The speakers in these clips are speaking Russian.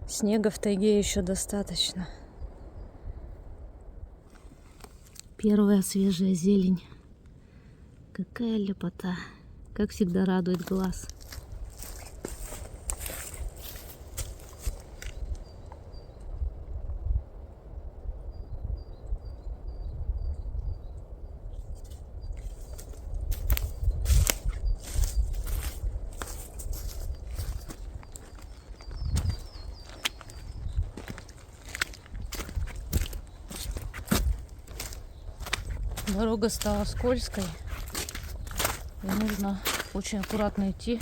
Снега в тайге еще достаточно. Первая свежая зелень. Какая лепота. Как всегда радует глаз. Дорога стала скользкой, и нужно очень аккуратно идти,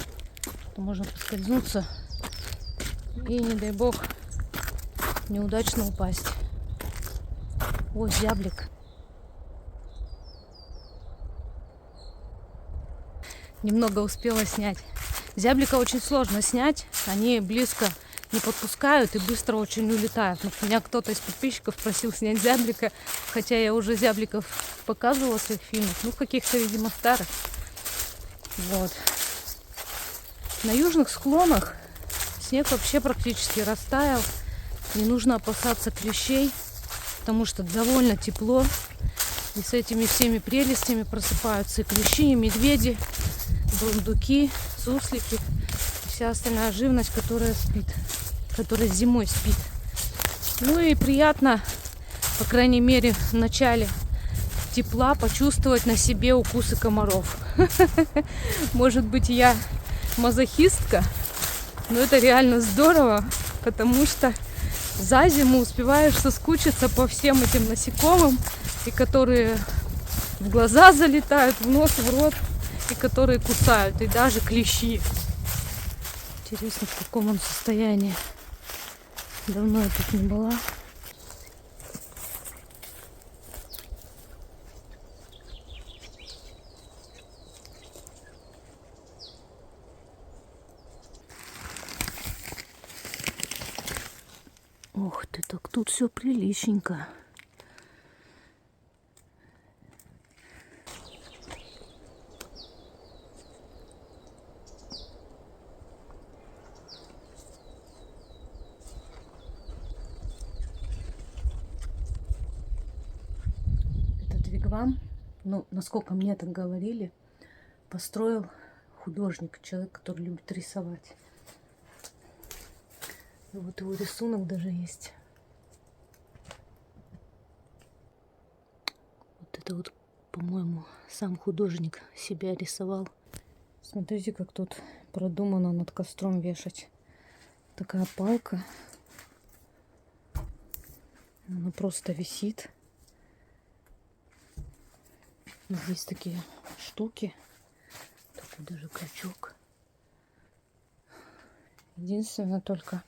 то можно поскользнуться и, не дай бог, неудачно упасть. Ой, зяблик. Немного успела снять. Зяблика очень сложно снять, они близко не подпускают и быстро очень улетают. Меня кто-то из подписчиков просил снять зяблика, хотя я уже зябликов показывала в своих фильмах, ну каких-то, видимо, старых. Вот. На южных склонах снег вообще практически растаял, не нужно опасаться клещей, потому что довольно тепло, и с этими всеми прелестями просыпаются и клещи, и медведи, бурундуки, суслики, и вся остальная живность, которая спит, которая зимой спит. Ну и приятно, по крайней мере, в начале тепла почувствовать на себе укусы комаров. Может быть, я мазохистка, но это реально здорово, потому что за зиму успеваешь соскучиться по всем этим насекомым, и которые в глаза залетают, в нос, в рот, и которые кусают, и даже клещи. Интересно, в каком он состоянии. Давно я тут не была. Ух ты, так тут все приличненько. Этот вигвам, ну, насколько мне так говорили, построил художник, человек, который любит рисовать. И вот его рисунок даже есть. Вот это вот, по-моему, сам художник себя рисовал. Смотрите, как тут продумано над костром вешать. Такая палка. Она просто висит. Здесь такие штуки. Такой даже крючок. Единственное только,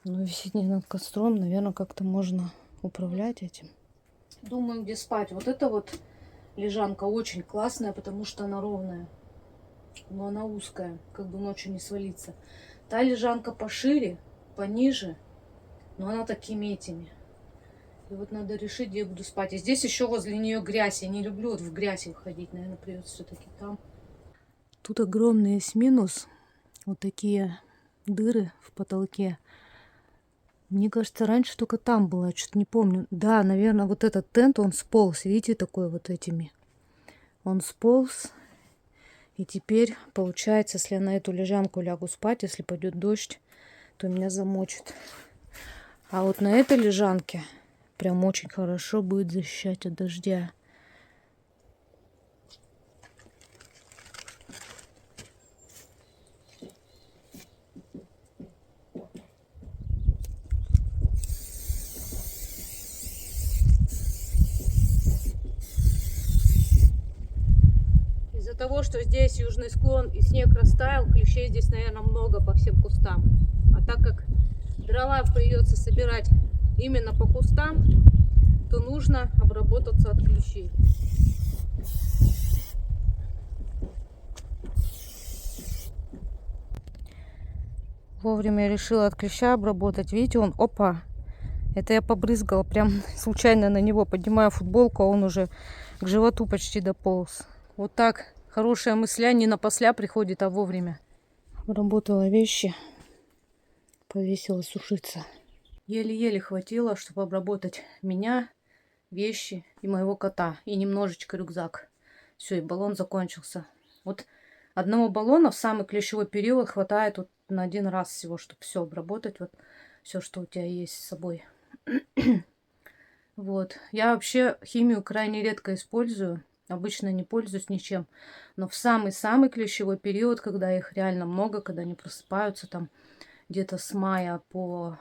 оно висит не над костром. Наверное, как-то можно управлять этим. Думаю, где спать. Вот эта вот лежанка очень классная, потому что она ровная. Но она узкая, как бы ночью не свалиться. Та лежанка пошире, пониже, но она такими этими. И вот надо решить, где я буду спать. И здесь еще возле нее грязь. Я не люблю вот в грязь выходить. Наверное, придется все-таки там. Тут огромный есть минус. Вот такие дыры в потолке. Мне кажется, раньше только там было. Я что-то не помню. Да, наверное, вот этот тент, он сполз. Видите, такой вот этими. Он сполз. И теперь, получается, если я на эту лежанку лягу спать, если пойдет дождь, то меня замочит. А вот на этой лежанке прям очень хорошо будет защищать от дождя. Из-за того, что здесь южный склон и снег растаял, клещей здесь, наверное, много по всем кустам. А так как дрова придется собирать именно по кустам, то нужно обработаться от клещей. Вовремя я решила от клеща обработать. Видите, он, опа, это я побрызгала прям случайно на него. Поднимаю футболку, а он уже к животу почти дополз. Вот так хорошая мысля не напосля приходит, а вовремя. Обработала вещи. повесила сушиться. Еле-еле хватило, чтобы обработать меня, вещи и моего кота. И немножечко рюкзак. Все, и баллон закончился. Вот одного баллона в самый клещевой период хватает вот на один раз всего, чтобы все обработать. Вот все, что у тебя есть с собой. Вот. Я вообще химию крайне редко использую. Обычно не пользуюсь ничем. Но в самый-самый клещевой период, когда их реально много, когда они просыпаются там где-то с мая по,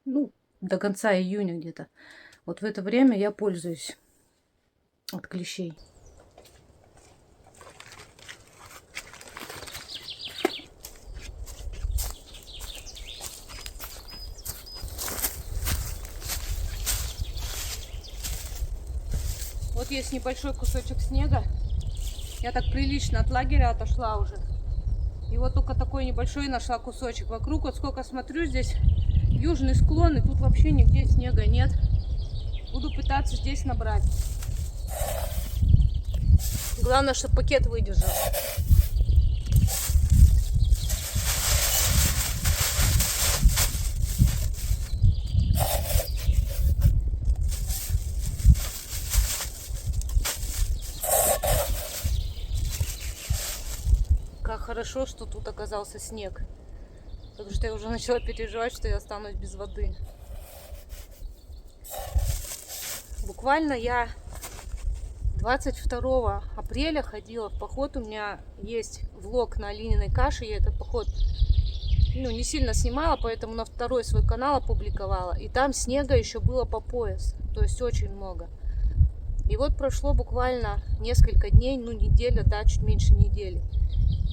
ну, до конца июня где-то. Вот в это время я пользуюсь от клещей. Вот есть небольшой кусочек снега. Я так прилично от лагеря отошла уже. И вот только такой небольшой нашла кусочек. Вокруг, вот сколько смотрю, здесь южный склон, и тут вообще нигде снега нет. Буду пытаться здесь набрать. Главное, чтобы пакет выдержал. Как хорошо, что тут оказался снег. Потому что я уже начала переживать, что я останусь без воды. Буквально я 22 апреля ходила в поход. У меня есть влог на Алининой каше. Я этот поход не сильно снимала, поэтому на второй свой канал опубликовала. И там снега еще было по пояс. То есть очень много. И вот прошло буквально несколько дней, неделя, да, чуть меньше недели.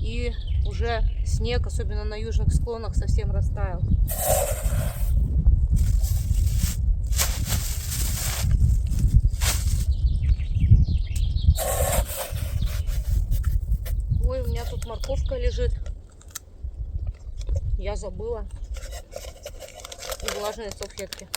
И уже снег, особенно на южных склонах, совсем растаял. Ой, у меня тут морковка лежит. Я забыла. И влажные салфетки.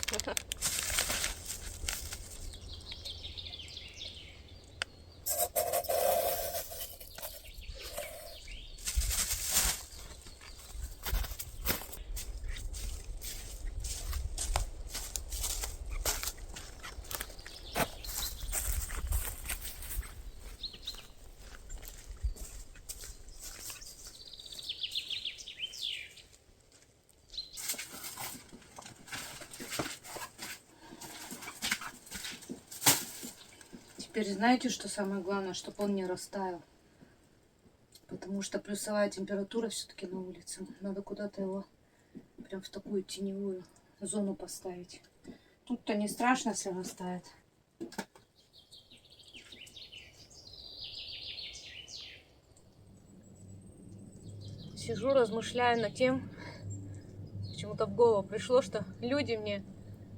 Теперь знаете, что самое главное, чтобы он не растаял. Потому что плюсовая температура все-таки на улице. Надо куда-то его прям в такую теневую зону поставить. Тут-то не страшно, если растает. Сижу, размышляю над тем, почему-то в голову пришло, что люди мне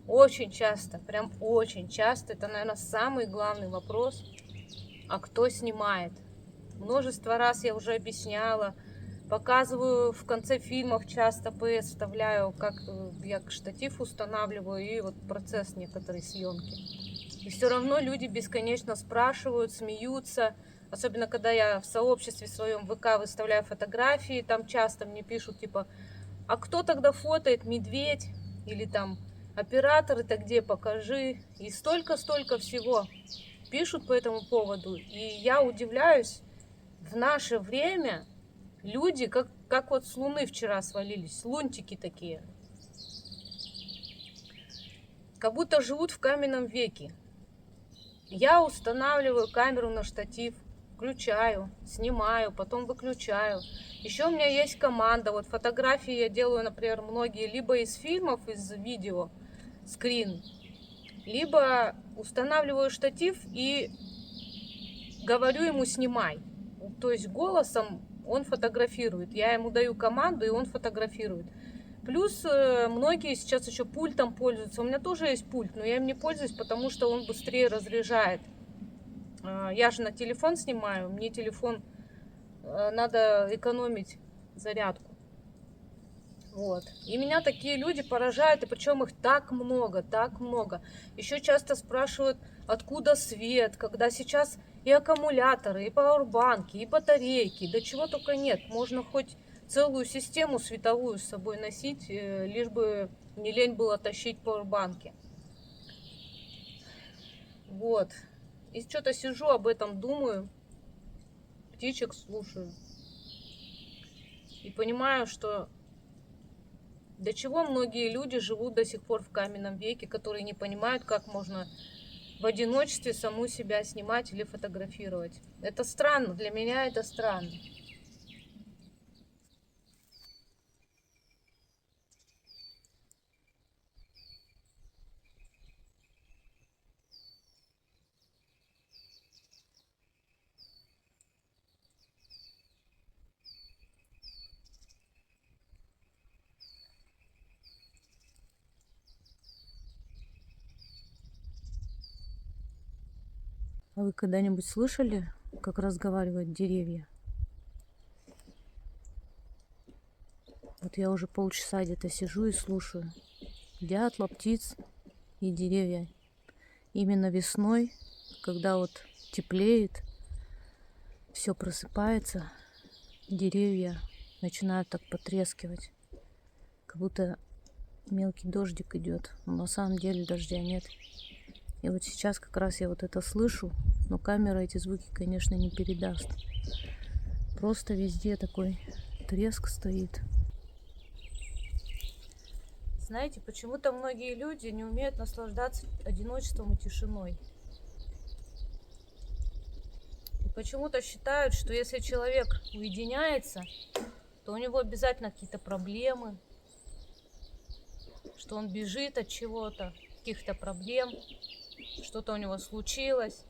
очень часто, прям очень часто, это, наверное, самый главный вопрос, а кто снимает? Множество раз я уже объясняла, показываю в конце фильмов, часто ПС вставляю, как я штатив устанавливаю и вот процесс некоторой съемки. И все равно люди бесконечно спрашивают, смеются, особенно когда я в сообществе своем ВК выставляю фотографии, там часто мне пишут типа, а кто тогда фотоет, медведь или там оператор-то где, покажи. И столько-столько всего пишут по этому поводу. И я удивляюсь, в наше время люди, как вот с Луны вчера свалились, лунтики такие. Как будто живут в каменном веке. Я устанавливаю камеру на штатив, включаю, снимаю, потом выключаю. Еще у меня есть команда. Вот фотографии я делаю, например, многие либо из фильмов, из видео, скрин, либо устанавливаю штатив и говорю ему снимай. То есть голосом он фотографирует. Я ему даю команду, и он фотографирует. Плюс многие сейчас еще пультом пользуются. У меня тоже есть пульт, но я им не пользуюсь, потому что он быстрее разряжает. Я же на телефон снимаю, мне телефон надо экономить зарядку. Вот. И меня такие люди поражают, и причем их так много, так много. Еще часто спрашивают, откуда свет, когда сейчас и аккумуляторы, и пауэрбанки, и батарейки, да чего только нет. Можно хоть целую систему световую с собой носить, лишь бы не лень было тащить пауэрбанки. Вот. И что-то сижу, об этом думаю, птичек слушаю. И понимаю, что до чего многие люди живут до сих пор в каменном веке, которые не понимают, как можно в одиночестве саму себя снимать или фотографировать. Это странно, для меня это странно. А вы когда-нибудь слышали, как разговаривают деревья? Вот я уже полчаса где-то сижу и слушаю. Дятла, птиц и деревья. Именно весной, когда вот теплеет, все просыпается, деревья начинают так потрескивать, как будто мелкий дождик идет, но на самом деле дождя нет. И вот сейчас как раз я вот это слышу, но камера эти звуки, конечно, не передаст. Просто везде такой треск стоит. Знаете, почему-то многие люди не умеют наслаждаться одиночеством и тишиной. И почему-то считают, что если человек уединяется, то у него обязательно какие-то проблемы, что он бежит от чего-то, каких-то проблем, что-то у него случилось.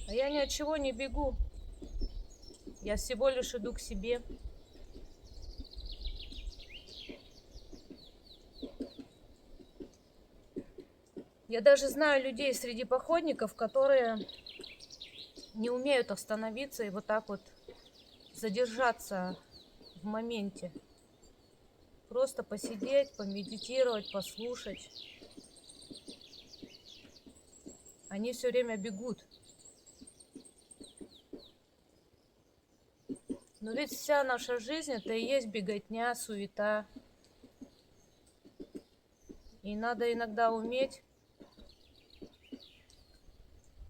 А я ни от чего не бегу. Я всего лишь иду к себе. Я даже знаю людей среди походников, которые не умеют остановиться и вот так вот задержаться в моменте. Просто посидеть, помедитировать, послушать. Они все время бегут. Но ведь вся наша жизнь — это и есть беготня, суета. И надо иногда уметь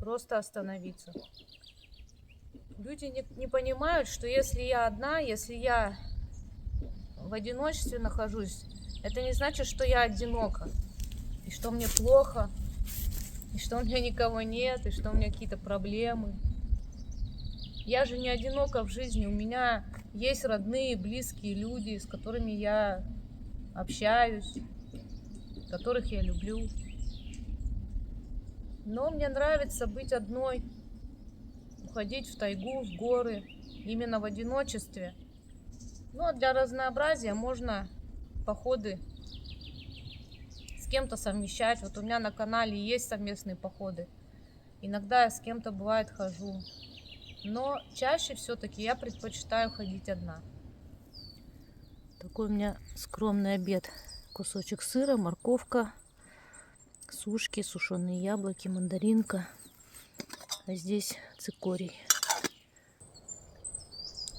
просто остановиться. Люди не понимают, что если я одна, если я в одиночестве нахожусь, это не значит, что я одинока, и что мне плохо, и что у меня никого нет, и что у меня какие-то проблемы. Я же не одинока в жизни, у меня есть родные, близкие люди, с которыми я общаюсь, которых я люблю. Но мне нравится быть одной, уходить в тайгу, в горы, именно в одиночестве. Ну а для разнообразия можно походы с кем-то совмещать. Вот у меня на канале есть совместные походы. Иногда я с кем-то, бывает, хожу. Но чаще все-таки я предпочитаю ходить одна. Такой у меня скромный обед. Кусочек сыра, морковка, сушки, сушеные яблоки, мандаринка. А здесь цикорий.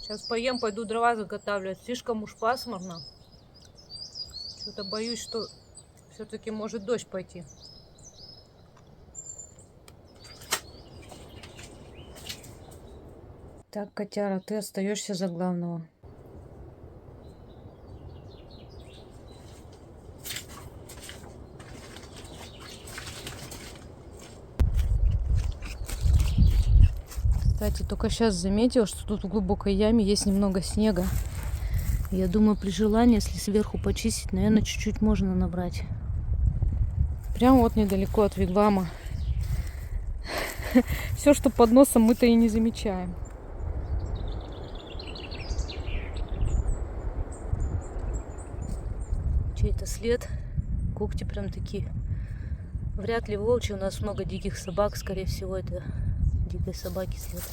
Сейчас поем, пойду дрова заготавливать. Слишком уж пасмурно. Что-то боюсь, что все-таки может дождь пойти. Так, котяра, ты остаешься за главного. Кстати, только сейчас заметила, что тут в глубокой яме есть немного снега. Я думаю, при желании, если сверху почистить, наверное, чуть-чуть можно набрать. Прямо вот недалеко от вигвама. Все, что под носом, мы-то и не замечаем. Чей-то след. Когти прям такие. Вряд ли волчий. У нас много диких собак. Скорее всего, это дикой собаки след.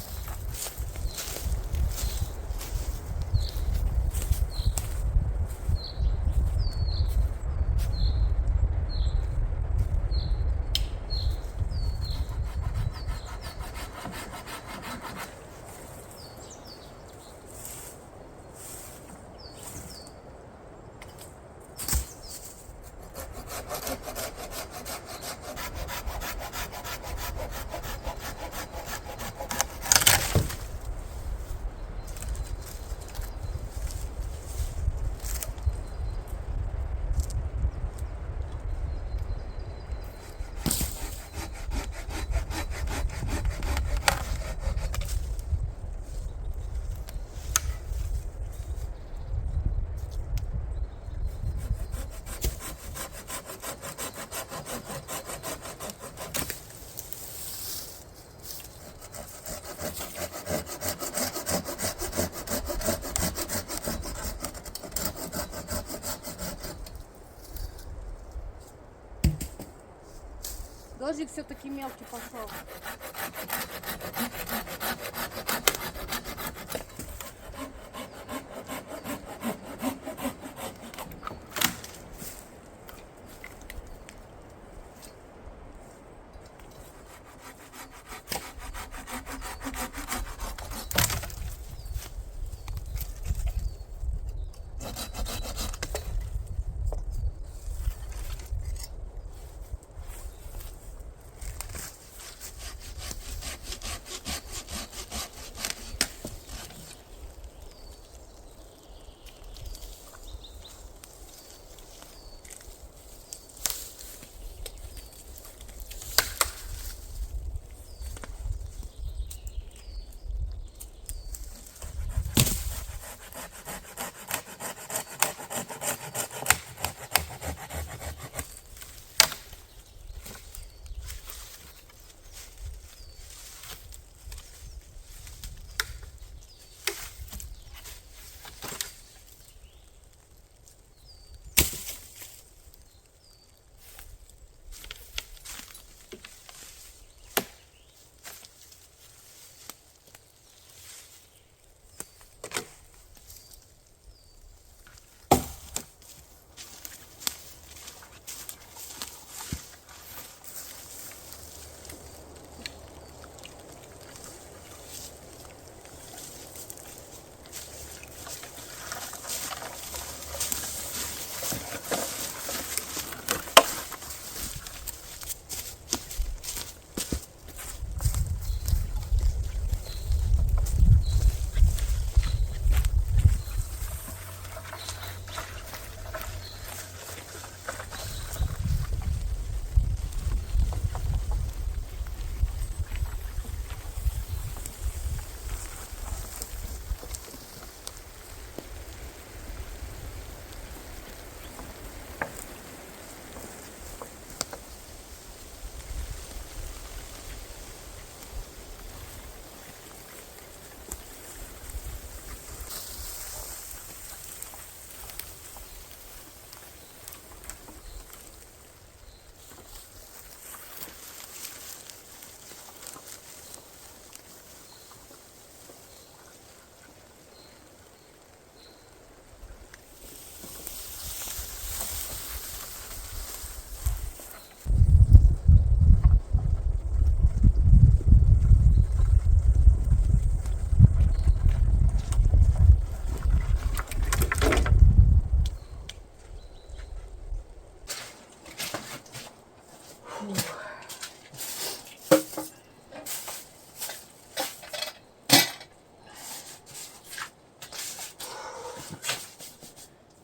Дождик все-таки мелкий пошел.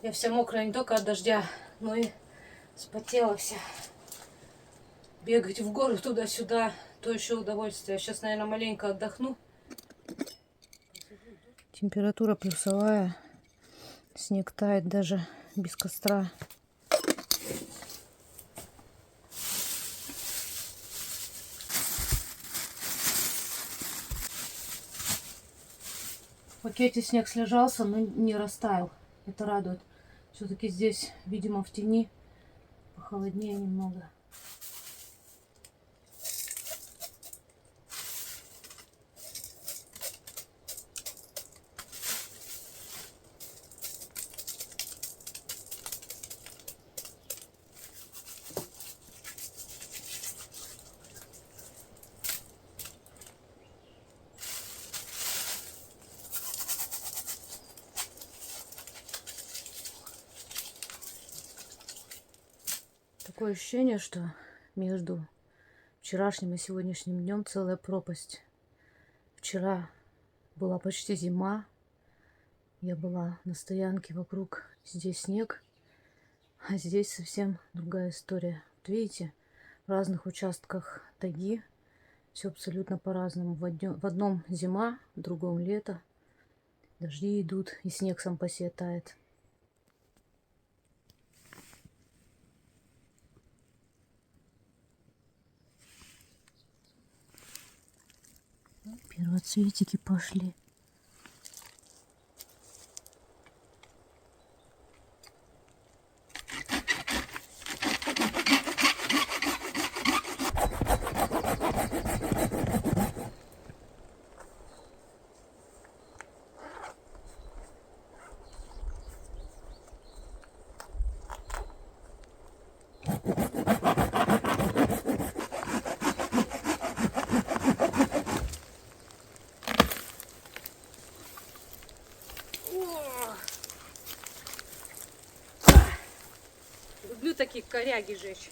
Я вся мокрая не только от дождя, но и спотела вся. Бегать в горы туда-сюда, то еще удовольствие. Сейчас, наверное, маленько отдохну. Температура плюсовая. Снег тает даже без костра. В пакете снег слежался, но не растаял. Это радует. Все-таки здесь, видимо, в тени похолоднее немного. Такое ощущение, что между вчерашним и сегодняшним днем целая пропасть. Вчера была почти зима. Я была на стоянке, вокруг здесь снег. А здесь совсем другая история. Вот видите, в разных участках тайги все абсолютно по-разному. В одном зима, в другом лето. Дожди идут, и снег сам по себе тает. Первоцветики пошли. люблю такие коряги жечь.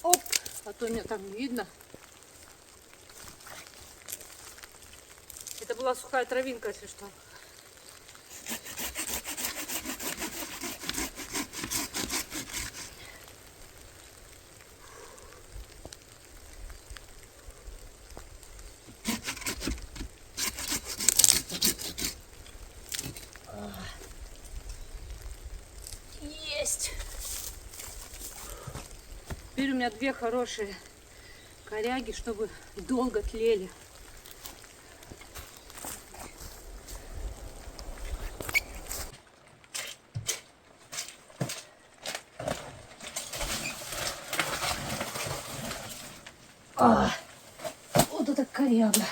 Оп, а то меня там не видно. Это была сухая травинка, если что. Есть. Теперь у меня две хорошие коряги, чтобы долго тлели. Вот это коряга.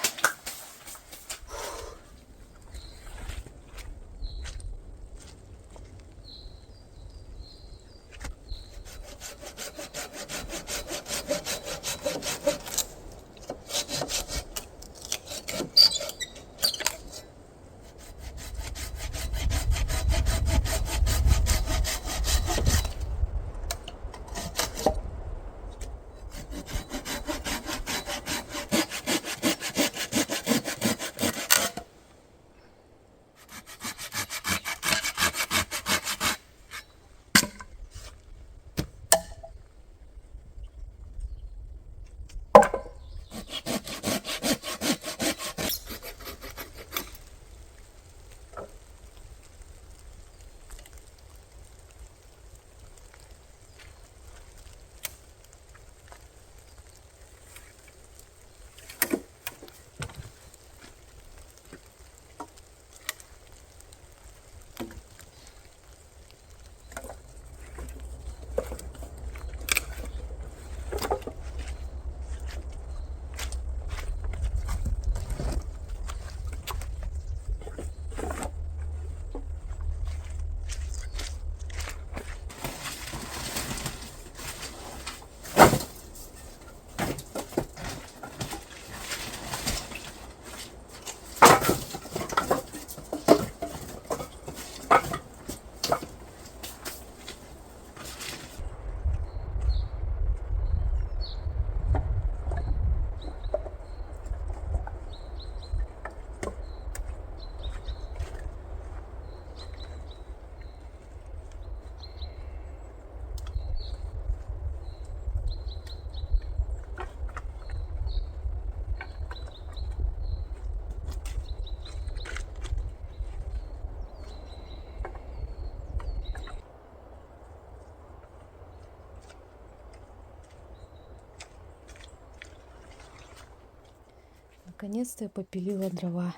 Наконец-то я попилила дрова.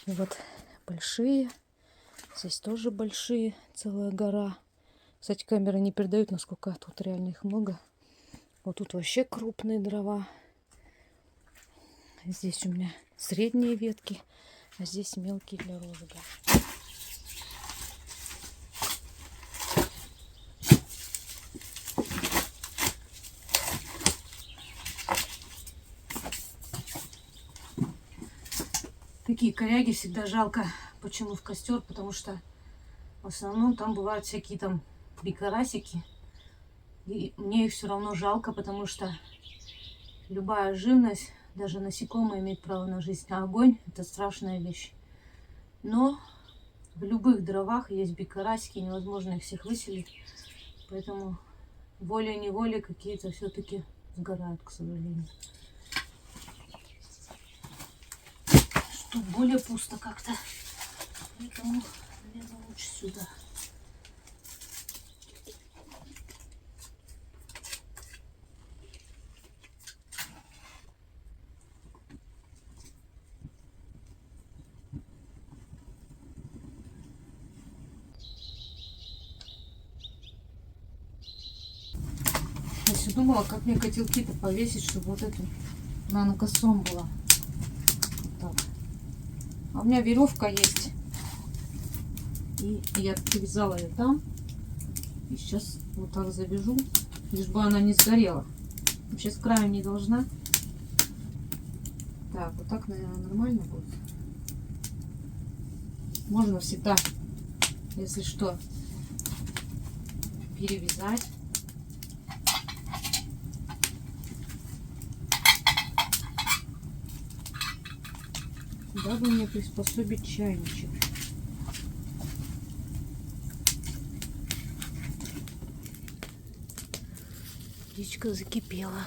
И вот большие. Здесь тоже большие. Целая гора. Кстати, камеры не передают, насколько тут реально их много. Вот тут вообще крупные дрова. Здесь у меня средние ветки. А здесь мелкие для розжига. Такие коряги всегда жалко почему в костер, потому что в основном там бывают всякие там бикарасики. И мне их все равно жалко, потому что любая живность, даже насекомые имеют право на жизнь. А огонь — это страшная вещь. Но в любых дровах есть бикарасики, невозможно их всех выселить. Поэтому волей-неволей какие-то все-таки сгорают, к сожалению. Тут более пусто как-то. Поэтому, наверное, лучше сюда. Я все думала, как мне котелки-то повесить, чтобы вот эту нанокосом была. Вот так. А у меня веревка есть. И я привязала ее там. И сейчас вот так завяжу, лишь бы она не сгорела. Вообще с краю не должна. Так, вот так, наверное, нормально будет. Можно всегда, если что, перевязать. Куда бы мне приспособить чайничек? Водичка закипела.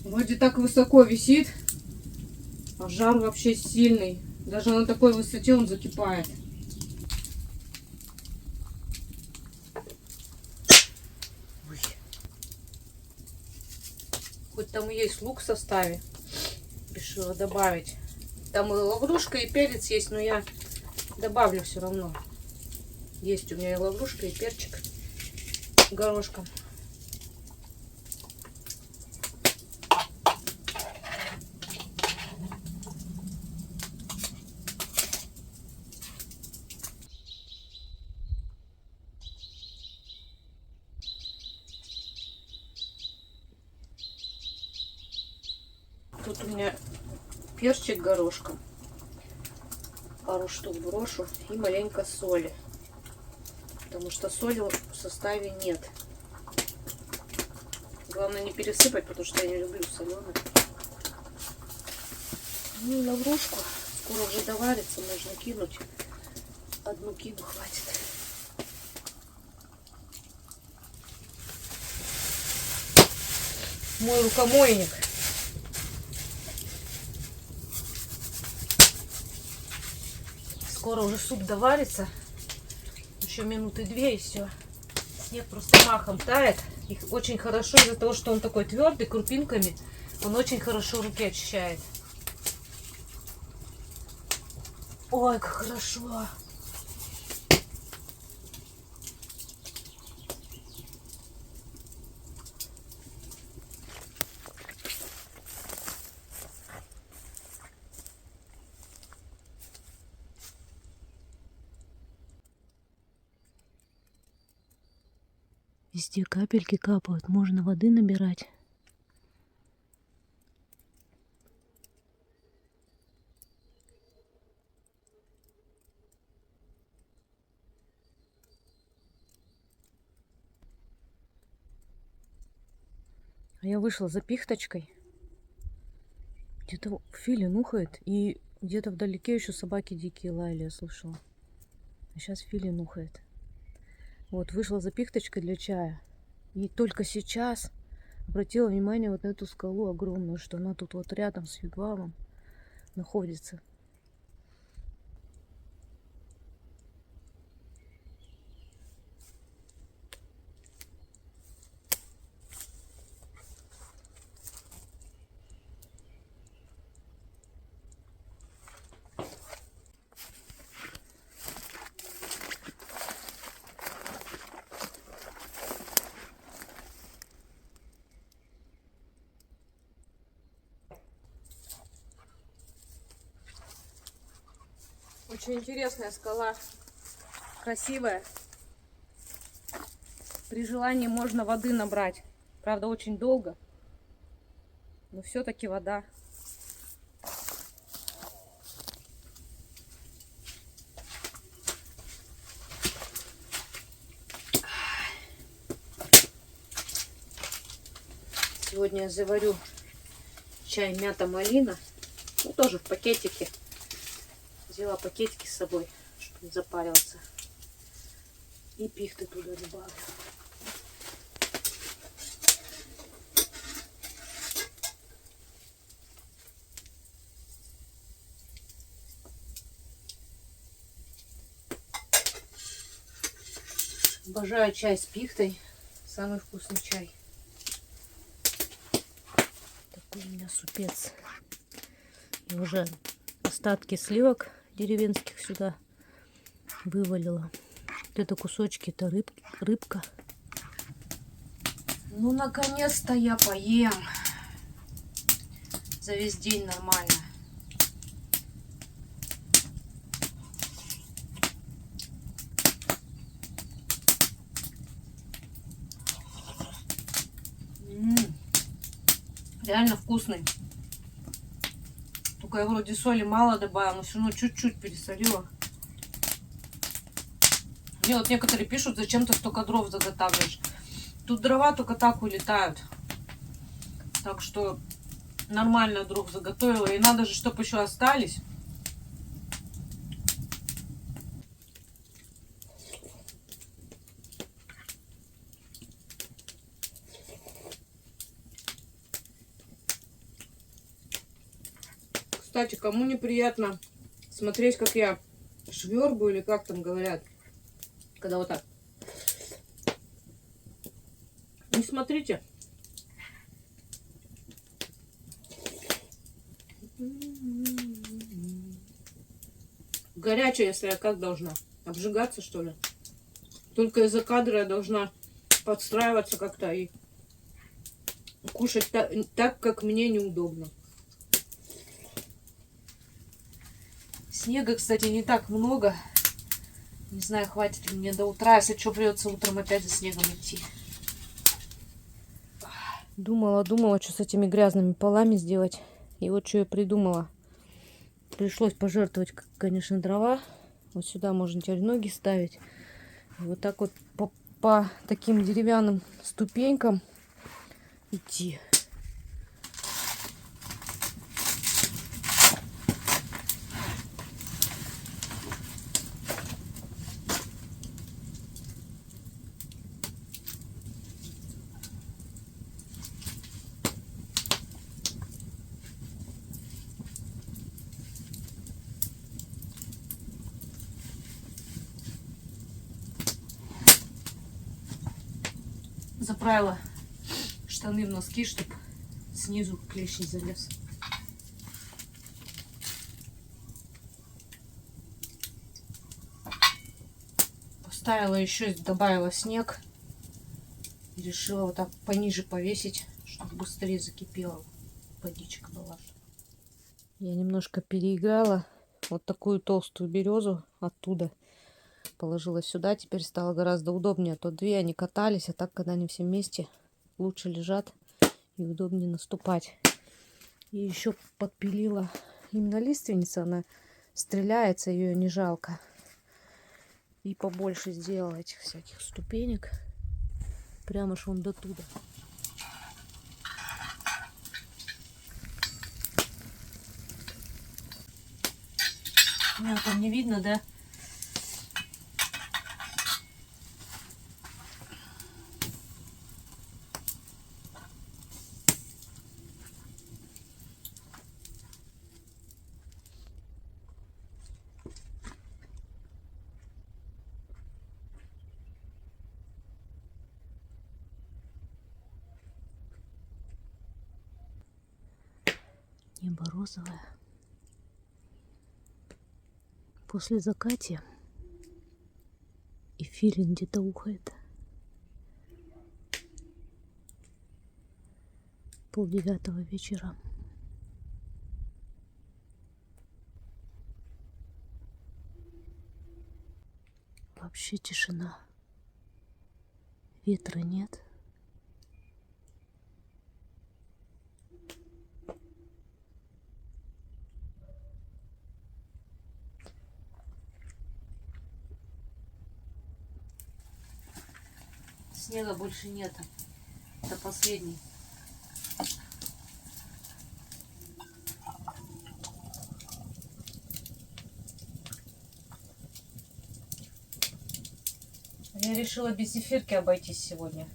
Вроде так высоко висит, а жар вообще сильный. Даже на такой высоте он закипает. Ой. Хоть там и есть лук в составе, решила добавить. Там и лаврушка, и перец есть, но я добавлю все равно. Есть у меня и лаврушка, и перчик горошком. Тут у меня перчик горошком. Пару штук брошу и маленько соли. Потому что соли в составе нет. Главное не пересыпать, потому что я не люблю соленое. Ну и лаврушку. Скоро уже доварится, можно кинуть. Одну кину, хватит. Мой рукомойник. Скоро уже суп доварится. Еще минуты 2 и все. Снег просто махом тает. Их очень хорошо из-за того, что он такой твердый, крупинками. Он очень хорошо руки очищает. Ой, как хорошо. Везде капельки капают, можно воды набирать. А я вышла за пихточкой. Где-то филин ухает, и где-то вдалеке еще собаки дикие лаяли, я слышала. А сейчас филин ухает. Вот, вышла за пихточкой для чая. И только сейчас обратила внимание вот на эту скалу огромную, что она тут вот рядом с вигвамом находится. Очень интересная скала, красивая. При желании можно воды набрать. Правда, очень долго, но все-таки вода. Сегодня я заварю чай мята-малина. Ну, тоже в пакетике. Взяла пакетики с собой, чтобы не запариваться. И пихты туда добавлю. Обожаю чай с пихтой. Самый вкусный чай. Такой у меня супец. И уже остатки сливок деревенских сюда вывалила. Вот это кусочки, это рыбка. Ну, наконец-то я поем. За весь день нормально. Реально вкусный. Только я вроде соли мало добавила, но все равно чуть-чуть пересолила. Мне вот некоторые пишут, зачем ты столько дров заготавливаешь. Тут дрова только так улетают. Так что нормально дров заготовила. И надо же, чтобы еще остались. Кстати, кому неприятно смотреть, как я швербаю, или как там говорят, когда вот так. Не смотрите. Горячая, если я как должна? Обжигаться, что ли? Только из-за кадра я должна подстраиваться как-то и кушать так, как мне неудобно. Снега, кстати, не так много. Не знаю, хватит ли мне до утра. Если что, придется утром опять за снегом идти. Думала, что с этими грязными полами сделать. И вот что я придумала. Пришлось пожертвовать, конечно, дрова. Вот сюда можно теперь ноги ставить. И вот так вот по таким деревянным ступенькам идти. Заправила штаны в носки, чтобы снизу клещ не залез. Поставила еще, добавила снег. И решила вот так пониже повесить, чтобы быстрее закипела водичка была. Я немножко переиграла. Вот такую толстую березу оттуда положила сюда. Теперь стало гораздо удобнее. А то две они катались, а так, когда они все вместе, лучше лежат и удобнее наступать. И еще подпилила именно лиственница. Она стреляется, ее не жалко. И побольше сделала этих всяких ступенек. Прямо ж вон до туда. Меня там не видно, да? Небо розовое. После закатия и филин где-то ухает. 8:30 вечера. Вообще тишина. Ветра нет. Снега больше нет. Это последний. Я решила без зефирки обойтись сегодня.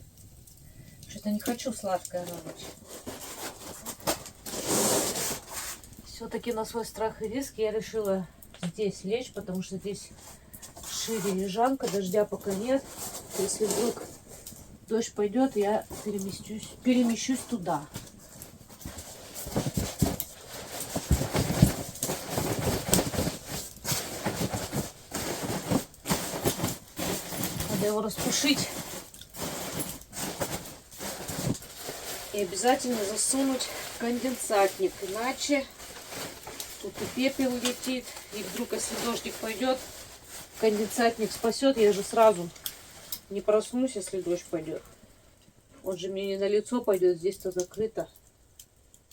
Что-то не хочу сладкое на ночь. Все-таки на свой страх и риск я решила здесь лечь, потому что здесь шире лежанка, дождя пока нет. Если вдруг дождь пойдет, я перемещусь туда. Надо его распушить. И обязательно засунуть в конденсатник, иначе тут и пепел летит. И вдруг, если дождик пойдет, конденсатник спасет, я же сразу не проснусь, если дождь пойдет. Он же мне не на лицо пойдет, здесь-то закрыто.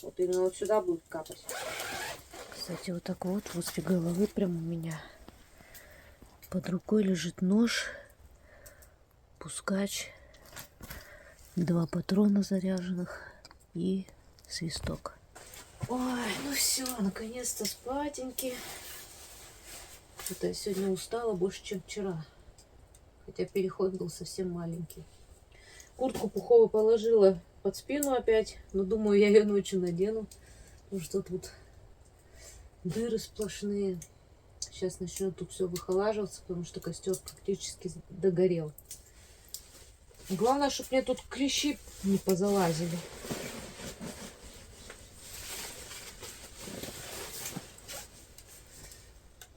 Вот именно вот сюда будет капать. Кстати, вот так вот возле головы прям у меня под рукой лежит нож, пускач, 2 патрона заряженных и свисток. Ой, ну все, наконец-то спатеньки. Это я сегодня устала больше, чем вчера. Хотя переход был совсем маленький. Куртку пуховую положила под спину опять. Но думаю, я ее ночью надену. Потому что тут дыры сплошные. Сейчас начнет тут все выхолаживаться, потому что костер практически догорел. Главное, чтобы мне тут клещи не позалазили.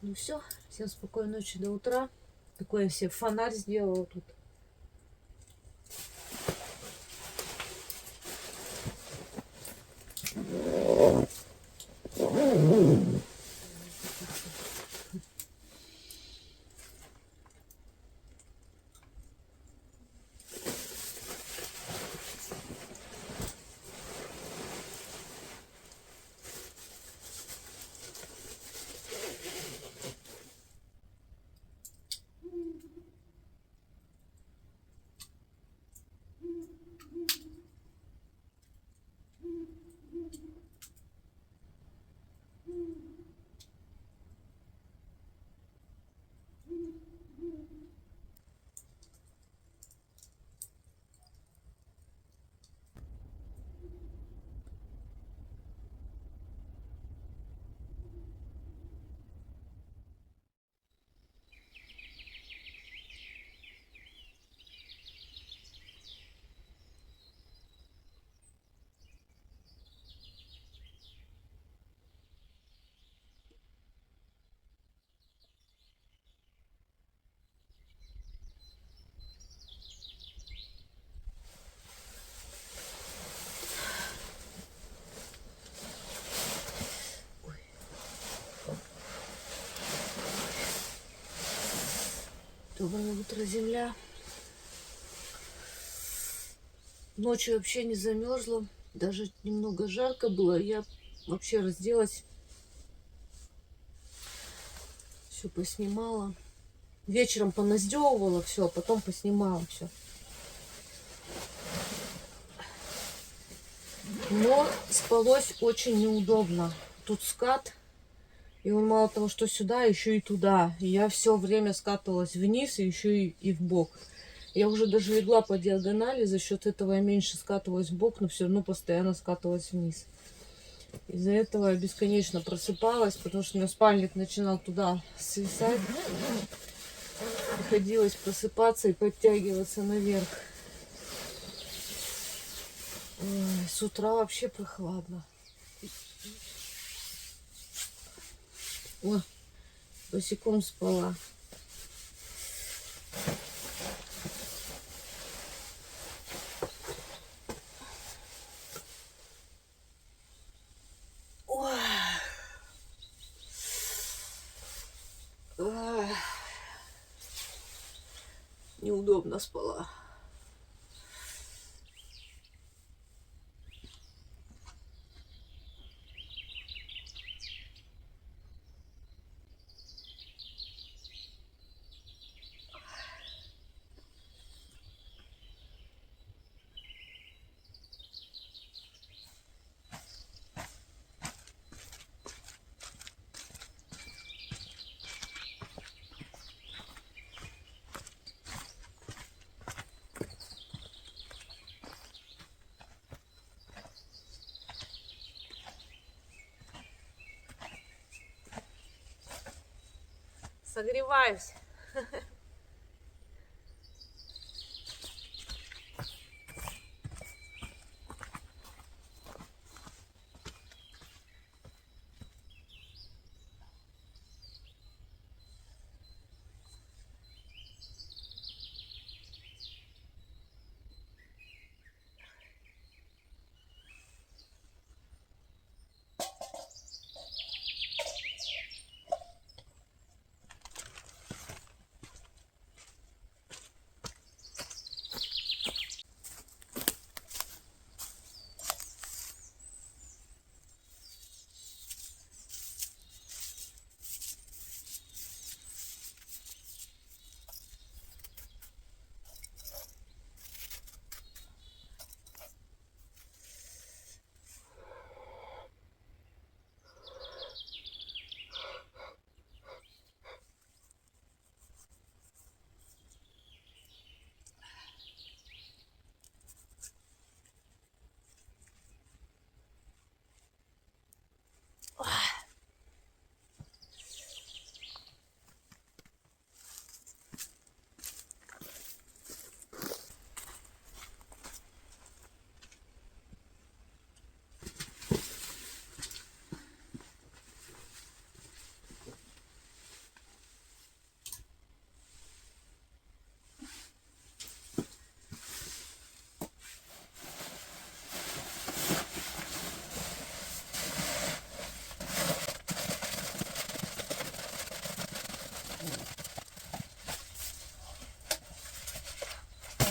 Ну все, всем спокойной ночи до утра. Такой я себе фонарь сделала тут. Доброе утро, земля. Ночью вообще не замерзла. Даже немного жарко было. Я вообще разделась. Все поснимала. Вечером поназдевывала все, а потом поснимала все. Но спалось очень неудобно. Тут скат. И он мало того, что сюда, еще и туда. И я все время скатывалась вниз и еще и в бок. Я уже даже легла по диагонали, за счет этого я меньше скатывалась в бок, но все равно постоянно скатывалась вниз. Из-за этого я бесконечно просыпалась, потому что у меня спальник начинал туда свисать. Приходилось просыпаться и подтягиваться наверх. Ой, с утра вообще прохладно. О, босиком спала. Ой. Ой. Неудобно спала. Согреваюсь.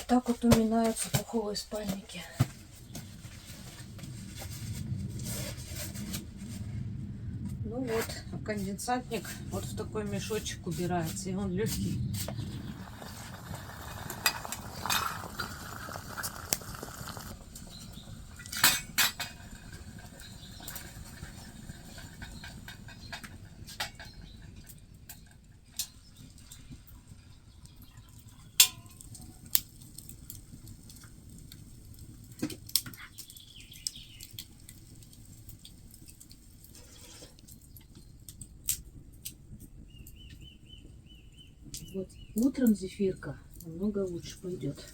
так вот уминаются пуховые спальники. Ну вот, а конденсатник вот в такой мешочек убирается, и он легкий. Вот утром зефирка намного лучше пойдет.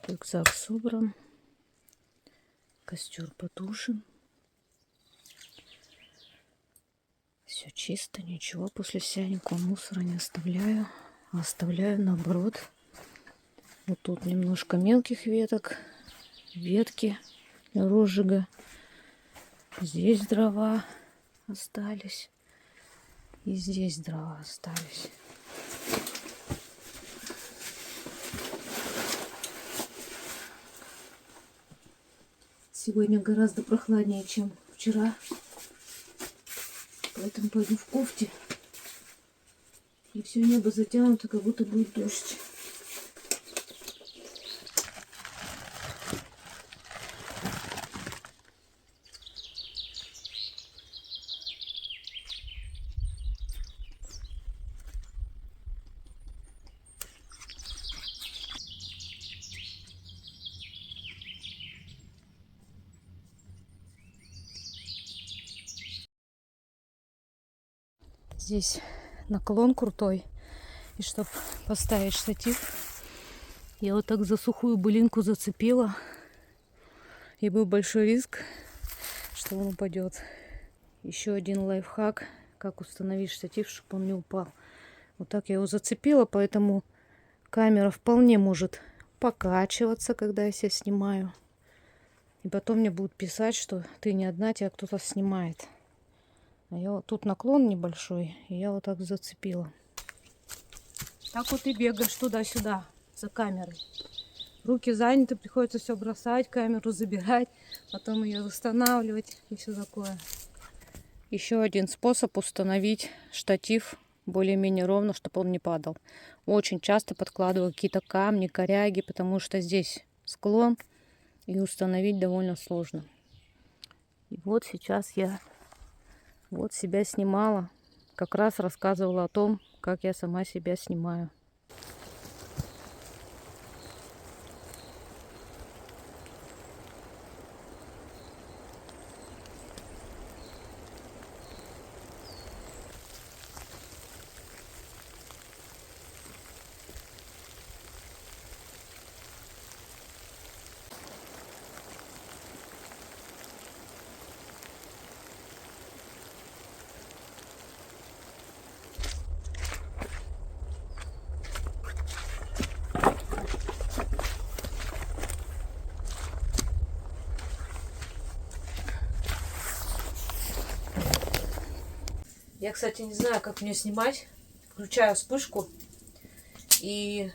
Рюкзак собран. Костер потушен. Все чисто, ничего после себя, никакого мусора не оставляю. Оставляю наоборот. Вот тут немножко мелких веток, ветки для розжига. Здесь дрова остались. И здесь дрова остались. Сегодня гораздо прохладнее, чем вчера. Поэтому пойду в кофте. И все небо затянуто, как будто будет дождь. Здесь наклон крутой. И чтобы поставить штатив, я вот так за сухую былинку зацепила. И был большой риск, что он упадет. Еще один лайфхак, как установить штатив, чтобы он не упал. Вот так я его зацепила, поэтому камера вполне может покачиваться, когда я себя снимаю. И потом мне будут писать, что ты не одна, тебя кто-то снимает. А я вот тут наклон небольшой, и я вот так зацепила. Так вот и бегаешь туда-сюда за камерой. Руки заняты, приходится все бросать, камеру забирать, потом ее восстанавливать и все такое. Еще один способ установить штатив более-менее ровно, чтобы он не падал. Очень часто подкладываю какие-то камни, коряги, потому что здесь склон, и установить довольно сложно. И вот сейчас я вот себя снимала, как раз рассказывала о том, как я сама себя снимаю. Я, кстати, не знаю, как мне снимать. Включаю вспышку, и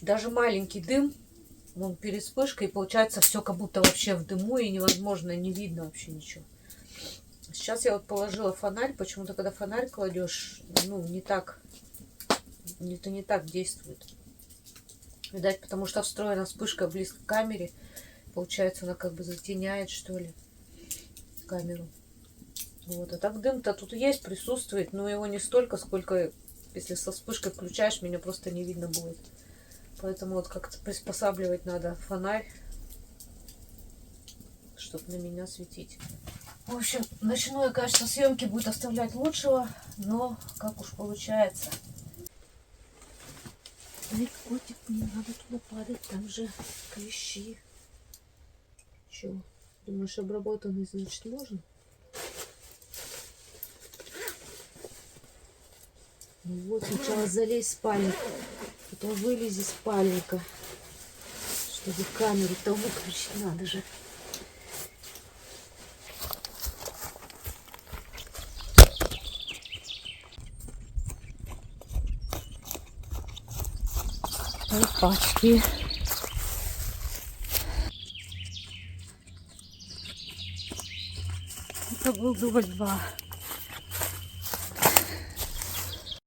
даже маленький дым, вон перед вспышкой, получается все как будто вообще в дыму, и невозможно, не видно вообще ничего. Сейчас я вот положила фонарь. Почему-то, когда фонарь кладешь, ну, не так, это не так действует. Видать, потому что встроена вспышка близко к камере. Получается, она как бы затеняет, что ли, камеру. Вот. А так дым-то тут есть, присутствует, но его не столько, сколько, если со вспышкой включаешь, меня просто не видно будет. Поэтому вот как-то приспосабливать надо фонарь, чтобы на меня светить. В общем, ночное качество съемки будет оставлять лучшего, но как уж получается. Эй, котик, не надо туда падать, там же клещи. Че, думаешь, обработанный, значит, можно? Вот сначала залезь в спальник, потом вылези из спальника, чтобы камеру-то выключить надо же. Опачки. Это был дубль 2.